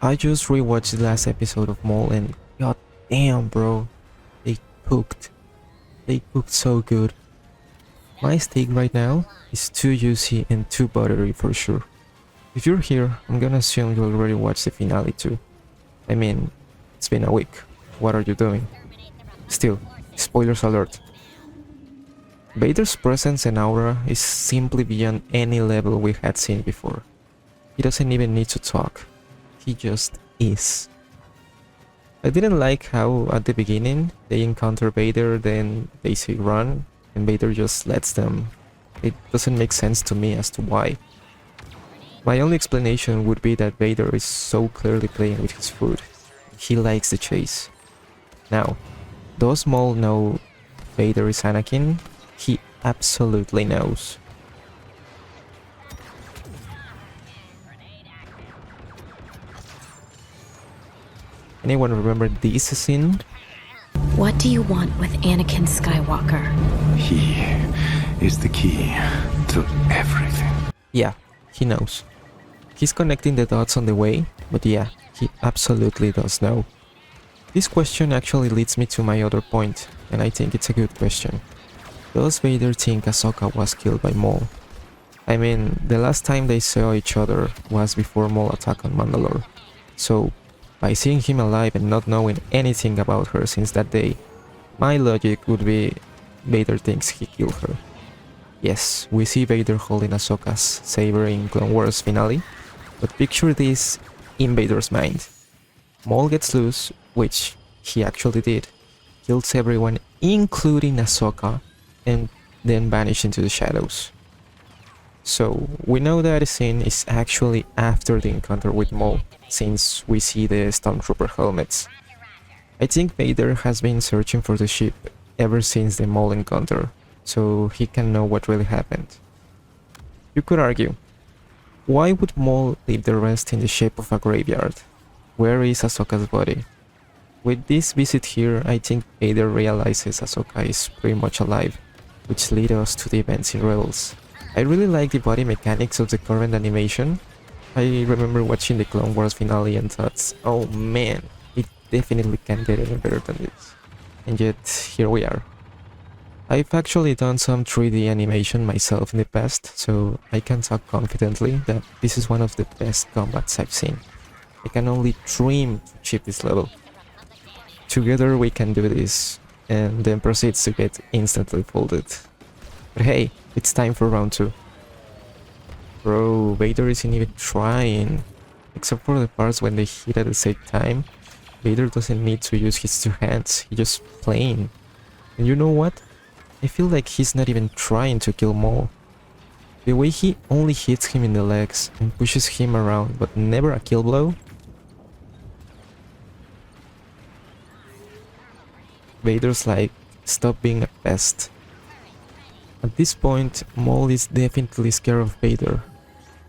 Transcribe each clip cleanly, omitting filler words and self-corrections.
I just rewatched the last episode of Maul and god damn bro, they cooked. They cooked so good. My steak right now is too juicy and too buttery for sure. If you're here, I'm gonna assume you already watched the finale too. I mean, it's been a week. What are you doing? Still, spoilers alert. Vader's presence and aura is simply beyond any level we had seen before. He doesn't even need to talk. He just is. I didn't like how at the beginning they encounter Vader, then they say run, and Vader just lets them. It doesn't make sense to me as to why. My only explanation would be that Vader is so clearly playing with his food. He likes the chase. Now, does Maul know Vader is Anakin? He absolutely knows. Anyone remember this scene? What do you want with Anakin Skywalker? He is the key to everything. Yeah, he knows. He's connecting the dots on the way, but yeah, he absolutely does know. This question actually leads me to my other point, and I think it's a good question. Does Vader think Ahsoka was killed by Maul? I mean, the last time they saw each other was before Maul attacked on Mandalore. So, by seeing him alive and not knowing anything about her since that day, my logic would be Vader thinks he killed her. Yes, we see Vader holding Ahsoka's saber in Clone Wars finale, but picture this in Vader's mind. Maul gets loose, which he actually did, kills everyone including Ahsoka, and then vanishes into the shadows. So we know that scene is actually after the encounter with Maul, since we see the Stormtrooper helmets. I think Vader has been searching for the ship ever since the Maul encounter, so he can know what really happened. You could argue, why would Maul leave the rest in the shape of a graveyard? Where is Ahsoka's body? With this visit here, I think Vader realizes Ahsoka is pretty much alive, which lead us to the events in Rebels. I really like the body mechanics of the current animation. I remember watching the Clone Wars finale and thought, oh man, it definitely can't get any better than this. And yet, here we are. I've actually done some 3D animation myself in the past, so I can talk confidently that this is one of the best combats I've seen. I can only dream to achieve this level. Together we can do this, and then proceeds to get instantly folded. But hey, it's time for round 2. Bro, Vader isn't even trying. Except for the parts when they hit at the same time, Vader doesn't need to use his 2 hands, he's just playing. And you know what? I feel like he's not even trying to kill Maul. The way he only hits him in the legs and pushes him around, but never a kill blow. Vader's like, stop being a pest. At this point, Maul is definitely scared of Vader.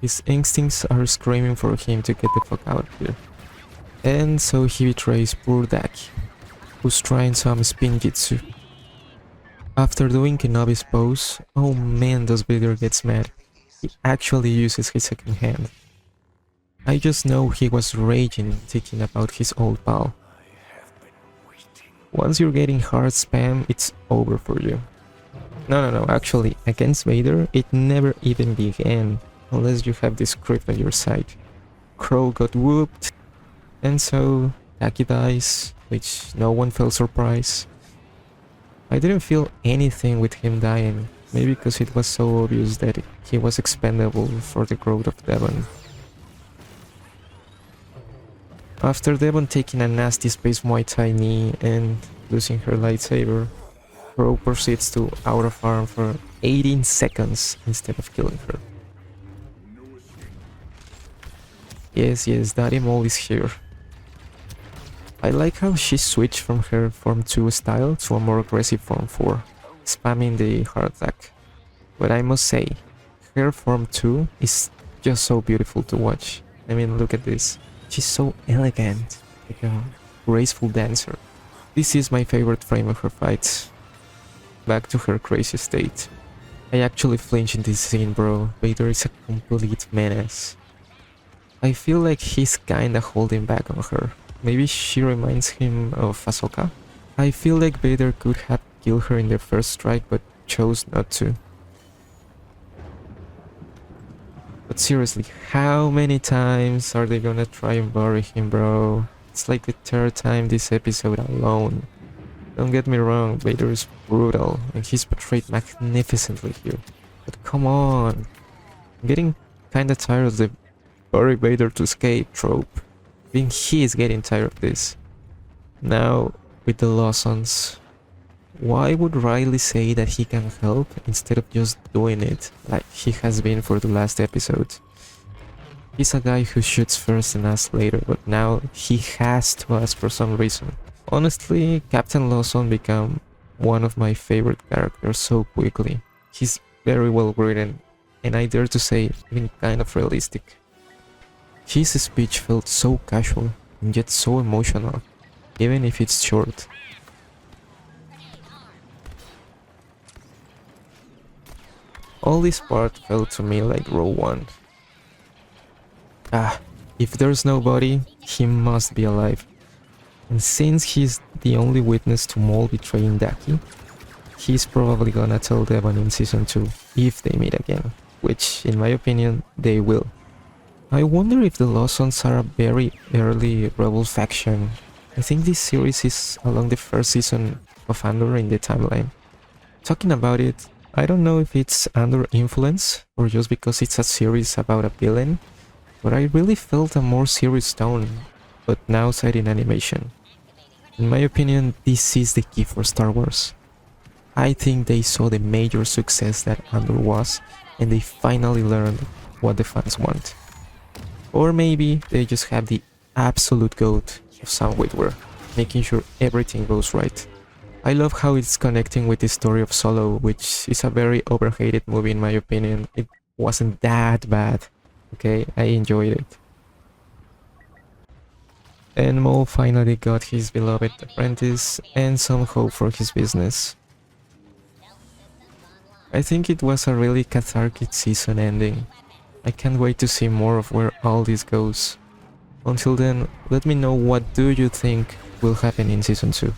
His instincts are screaming for him to get the fuck out of here. And so he betrays poor Daki, who's trying some spin jitsu. After doing Kenobi's pose, oh man does Vader gets mad. He actually uses his second hand. I just know he was raging thinking about his old pal. Once you're getting hard spam, it's over for you. No, actually, against Vader, it never even began, unless you have this script on your side. Crow got whooped, and so Daki dies, which no one felt surprised. I didn't feel anything with him dying, maybe because it was so obvious that he was expendable for the growth of Devon. After Devon taking a nasty space Muay Thai knee and losing her lightsaber, Crow proceeds to out of arm for 18 seconds instead of killing her. Yes, Daddy Maul is here. I like how she switched from her Form 2 style to a more aggressive Form 4, spamming the heart attack. But I must say, her Form 2 is just so beautiful to watch. I mean, look at this. She's so elegant, like a graceful dancer. This is my favorite frame of her fights. Back to her crazy state. I actually flinch in this scene, bro. Vader is a complete menace. I feel like he's kinda holding back on her. Maybe she reminds him of Ahsoka? I feel like Vader could have killed her in the first strike but chose not to. But seriously, how many times are they gonna try and bury him, bro? It's like the third time this episode alone. Don't get me wrong, Vader is brutal and he's portrayed magnificently here. But come on, I'm getting kinda tired of the bury Vader to escape trope. Even he is getting tired of this. Now, with the Lawsons, why would Riley say that he can help instead of just doing it like he has been for the last episode? He's a guy who shoots first and asks later, but now he has to ask for some reason. Honestly, Captain Lawson became one of my favorite characters so quickly. He's very well written, and I dare to say, even kind of realistic. His speech felt so casual, and yet so emotional, even if it's short. All this part felt to me like Row 1. If there's nobody, he must be alive. And since he's the only witness to Maul betraying Daki, he's probably gonna tell Devon in Season 2, if they meet again, which, in my opinion, they will. I wonder if the Lawsons are a very early rebel faction. I think this series is along the first season of Andor in the timeline. Talking about it, I don't know if it's Andor influence or just because it's a series about a villain, but I really felt a more serious tone, but now set in animation. In my opinion, this is the key for Star Wars. I think they saw the major success that Andor was, and they finally learned what the fans want. Or maybe they just have the absolute goat of Sam Witwer, making sure everything goes right. I love how it's connecting with the story of Solo, which is a very overhated movie in my opinion. It wasn't that bad, okay? I enjoyed it. And Maul finally got his beloved apprentice and some hope for his business. I think it was a really cathartic season ending. I can't wait to see more of where all this goes. Until then, let me know what do you think will happen in Season 2.